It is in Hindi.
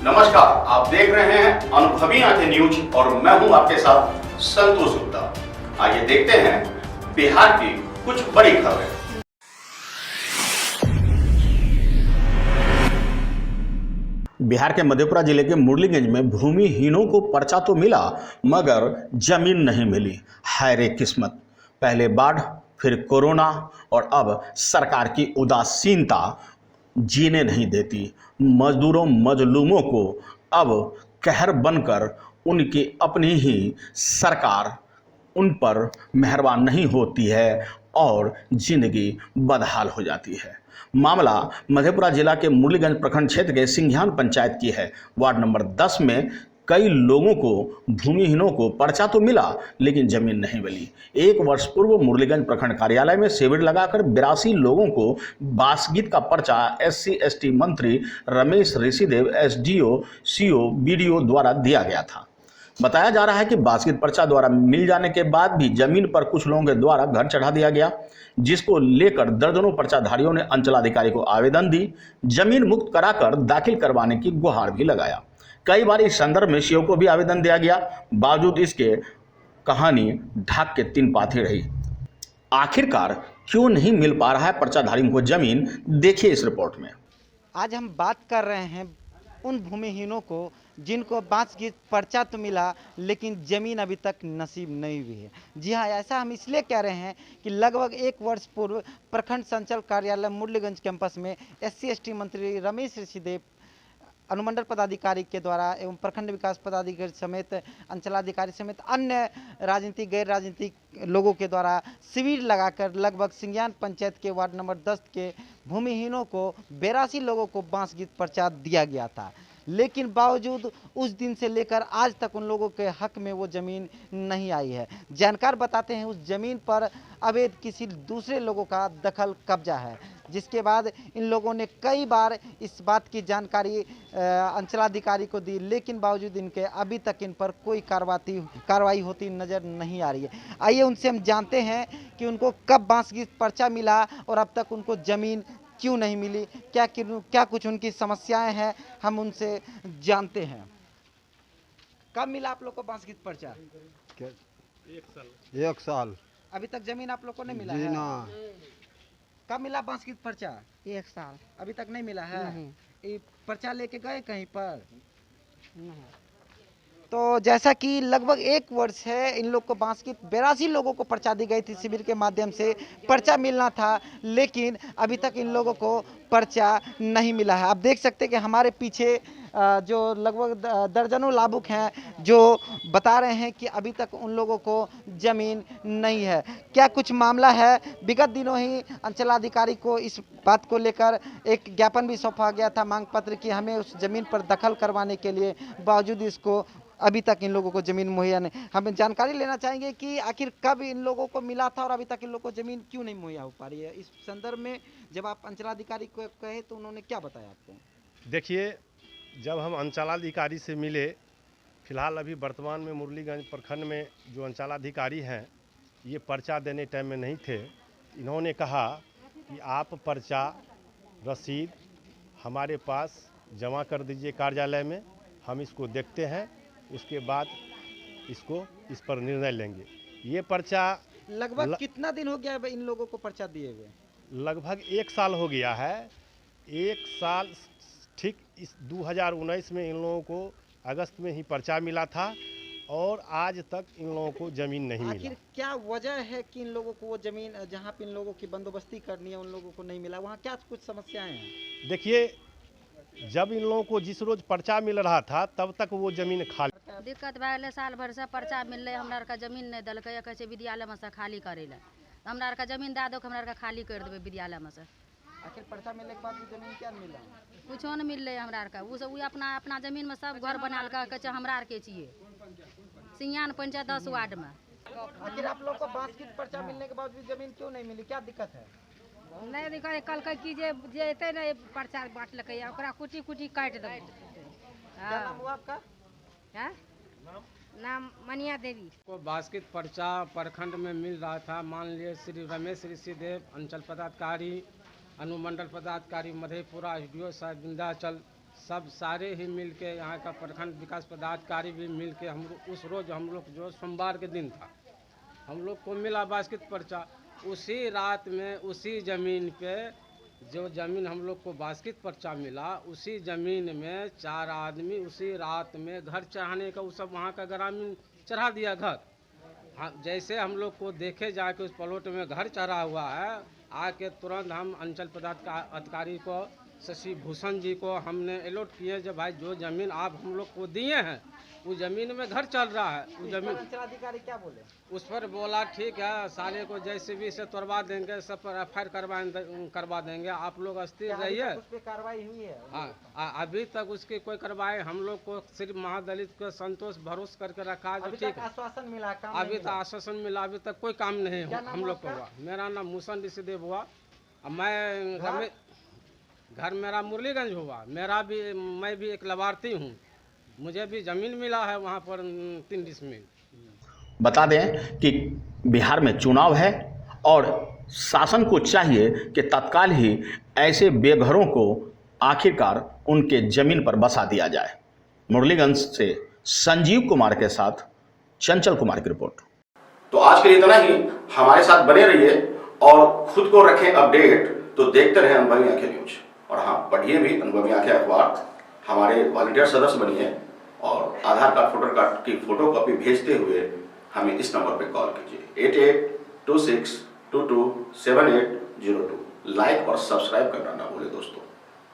नमस्कार, आप देख रहे हैं अनुभवी आंखें न्यूज और मैं हूं आपके साथ संतोष गुप्ता। आइए देखते हैं बिहार की कुछ बड़ी खबरें। बिहार के मधेपुरा जिले के मुरलीगंज में भूमिहीनों को पर्चा तो मिला मगर जमीन नहीं मिली। हाय रे किस्मत, पहले बाढ़, फिर कोरोना और अब सरकार की उदासीनता जीने नहीं देती। मजदूरों मजलूमों को अब कहर बनकर उनकी अपनी ही सरकार उन पर मेहरबान नहीं होती है और जिंदगी बदहाल हो जाती है। मामला मधेपुरा जिला के मुरलीगंज प्रखंड क्षेत्र के सिंघियान पंचायत की है। वार्ड नंबर 10 में कई लोगों को, भूमिहीनों को पर्चा तो मिला लेकिन जमीन नहीं मिली। एक वर्ष पूर्व मुरलीगंज प्रखंड कार्यालय में शिविर लगाकर 82 लोगों को बासगीत का पर्चा SC/ST मंत्री Ramesh Rishidev, SDO, CO, BDO द्वारा दिया गया था। बताया जा रहा है कि बासगीत पर्चा द्वारा मिल जाने के बाद भी जमीन पर कुछ लोगों के द्वारा घर चढ़ा दिया गया, जिसको लेकर दर्जनों पर्चाधारियों ने अंचलाधिकारी को आवेदन दी, जमीन मुक्त कराकर दाखिल करवाने की गुहार भी लगाया। कई बार इस संदर्भ में CO को भी आवेदन दिया गया, बावजूद इसके कहानी ढाक के 3 पाथी रही। आखिरकार क्यों नहीं मिल पा रहा है पर्चाधारियों को जमीन, देखिए इस रिपोर्ट में। आज हम बात कर रहे हैं उन भूमिहीनों को जिनको बासगीत पर्चा तो मिला लेकिन ज़मीन अभी तक नसीब नहीं हुई है। जी हाँ, ऐसा हम इसलिए कह रहे हैं कि लगभग एक वर्ष पूर्व प्रखंड संचालक कार्यालय मुरलीगंज कैंपस में SC/ST मंत्री रमेश ऋषिदेव, अनुमंडल पदाधिकारी के द्वारा एवं प्रखंड विकास पदाधिकारी समेत अंचलाधिकारी समेत अन्य राजनीतिक गैर राजनीतिक लोगों के द्वारा शिविर लगाकर लगभग सिंघियान पंचायत के वार्ड नंबर 10 के भूमिहीनों को 82 लोगों को बासगीत पर्चा दिया गया था। लेकिन बावजूद उस दिन से लेकर आज तक उन लोगों के हक में वो ज़मीन नहीं आई है। जानकार बताते हैं उस ज़मीन पर अवैध किसी दूसरे लोगों का दखल कब्जा है, जिसके बाद इन लोगों ने कई बार इस बात की जानकारी अंचलाधिकारी को दी, लेकिन बावजूद इनके अभी तक इन पर कोई कार्रवाई होती नज़र नहीं आ रही है। आइए उनसे हम जानते हैं कि उनको कब बासगीत पर्चा मिला और अब तक उनको ज़मीन क्यों नहीं मिली, क्या कुछ उनकी समस्याएं हैं, हम उनसे जानते हैं। कब मिला आप लोग को बासगीत पर्चा? 1 साल। अभी तक जमीन आप लोग को नहीं मिला जी है? ना। कब मिला बासगीत पर्चा? 1 साल। अभी तक नहीं मिला है? नहीं। ये पर्चा लेके गए कहीं पर? नहीं। तो जैसा कि लगभग एक वर्ष है इन लोग को बासगीत 82 लोगों को पर्चा दी गई थी, शिविर के माध्यम से पर्चा मिलना था, लेकिन अभी तक इन लोगों को पर्चा नहीं मिला है। आप देख सकते हैं कि हमारे पीछे जो लगभग दर्जनों लाभुक हैं जो बता रहे हैं कि अभी तक उन लोगों को ज़मीन नहीं है। क्या कुछ मामला है? विगत दिनों ही अंचलाधिकारी को इस बात को लेकर एक ज्ञापन भी सौंपा गया था, मांग पत्र, कि हमें उस ज़मीन पर दखल करवाने के लिए, बावजूद इसको अभी तक इन लोगों को ज़मीन मुहैया नहीं। हमें जानकारी लेना चाहेंगे कि आखिर कब इन लोगों को मिला था और अभी तक इन लोगों को ज़मीन क्यों नहीं मुहैया हो पा रही है। इस संदर्भ में जब आप अंचलाधिकारी को कहे तो उन्होंने क्या बताया आपको? देखिए, जब हम अंचलाधिकारी से मिले, फिलहाल अभी वर्तमान में मुरलीगंज प्रखंड में जो अंचलाधिकारी हैं ये पर्चा देने टाइम में नहीं थे। इन्होंने कहा कि आप पर्चा रसीद हमारे पास जमा कर दीजिए कार्यालय में, हम इसको देखते हैं, उसके बाद इस पर निर्णय लेंगे। ये पर्चा लगभग कितना दिन हो गया है इन लोगों को पर्चा दिए हुए? लगभग 1 साल हो गया है। 1 साल ठीक इस 2019 में इन लोगों को अगस्त में ही पर्चा मिला था और आज तक इन लोगों को ज़मीन नहीं मिला। आखिर क्या वजह है कि इन लोगों को वो ज़मीन जहाँ पे इन लोगों की बंदोबस्ती करनी है उन लोगों को नहीं मिला? वहाँ क्या कुछ समस्याएं हैं? देखिए, जब इन लोगों को जिस रोज पर्चा मिल रहा था तब तक वो जमीन खाली। दिक्कत भए गेलै, साल भर से पर्चा मिललै, हमरा आरके जमीन नहीं देलकै, कहै छै विद्यालय में से खाली करे ला। हमरा आरके जमीन दे दो, हमरा आरके खाली कर देबै विद्यालय में से। आखिर पर्चा मिलने के बाद भी जमीन क्या मिला? कुछो नहीं मिललै हमरा आरके। उ सब अपना जमीन में सब घर बनाल के कहै छै हमरा आरके छियै। सिंघियान पंचायत 10 वार्ड में। आखिर आप लोग को बासगीत पर्चा मिलने के बाद भी जमीन क्यों नहीं मिली, क्या दिक्कत है? नहीं दिक्कत, कहलकै कि जे एतै ने पर्चा बांटलकै, ओकरा कुटी कुटी काटि देबै। क्या नाम हुआ आपका? हैं? नाम मनिया देवी। को बासगीत पर्चा प्रखंड में मिल रहा था। मान लिए श्री रमेश ऋषिदेव, अंचल पदाधिकारी, अनुमंडल पदाधिकारी मधेपुरा, SDO साहब विंध्याचल सब सारे ही मिल के यहाँ का प्रखंड विकास पदाधिकारी भी मिल के हम उस रोज़ हम लोग जो सोमवार के दिन था हम लोग को मिला बास्केट पर्चा, उसी रात में उसी ज़मीन पे जो ज़मीन हम लोग को बास्केट पर्चा मिला उसी ज़मीन में 4 आदमी उसी रात में घर चढ़ाने का वो सब वहाँ का ग्रामीण चढ़ा दिया घर। हाँ, जैसे हम लोग को देखे जाके उस प्लॉट में घर चढ़ा हुआ है, आके तुरंत हम अंचल पदाधिकारी को शशि भूषण जी को हमने अलॉट किए जब भाई जो ज़मीन आप हम लोग को दिए हैं उस ज़मीन में घर चल रहा है। उस ज़मीन अंचलाधिकारी क्या बोले? उस पर बोला ठीक है साले को जैसे भी से तोड़वा देंगे, सब पर FIR करवा देंगे, आप लोग स्थिर रहिए। उस पर कार्रवाई हुई है? हाँ, अभी तक उसकी कोई कार्रवाई हम लोग को सिर्फ महादलित को संतोष भरोस करके रखा है। अभी ठीक तक आश्वासन मिला, काम अभी नहीं तक मिला। आश्वासन मिला, अभी तक कोई काम नहीं हम लोग को हुआ। मेरा नाम मूसन ऋषिदेव हुआ। मैं घर मेरा मुरलीगंज हुआ। मैं भी एक लाभार्थी हूँ, मुझे भी ज़मीन मिला है वहाँ पर 3 डिसमिल। बता दें कि बिहार में चुनाव है और शासन को चाहिए कि तत्काल ही ऐसे बेघरों को आखिरकार उनके ज़मीन पर बसा दिया जाए। मुरलीगंज से संजीव कुमार के साथ चंचल कुमार की रिपोर्ट। तो आज के लिए इतना ही। हमारे साथ बने रहिए और खुद को रखें अपडेट। तो देखते रहें अनुभवी आंखें न्यूज, और हाँ, पढ़िए भी अनुभवी आंखें अखबार। हमारे वॉलंटियर सदस्य बनिए और आधार कार्ड, वोटर कार्ड की फोटो कॉपी भेजते हुए हमें इस नंबर पर कॉल कीजिए 8826227802। लाइक और सब्सक्राइब करना ना भूलें दोस्तों।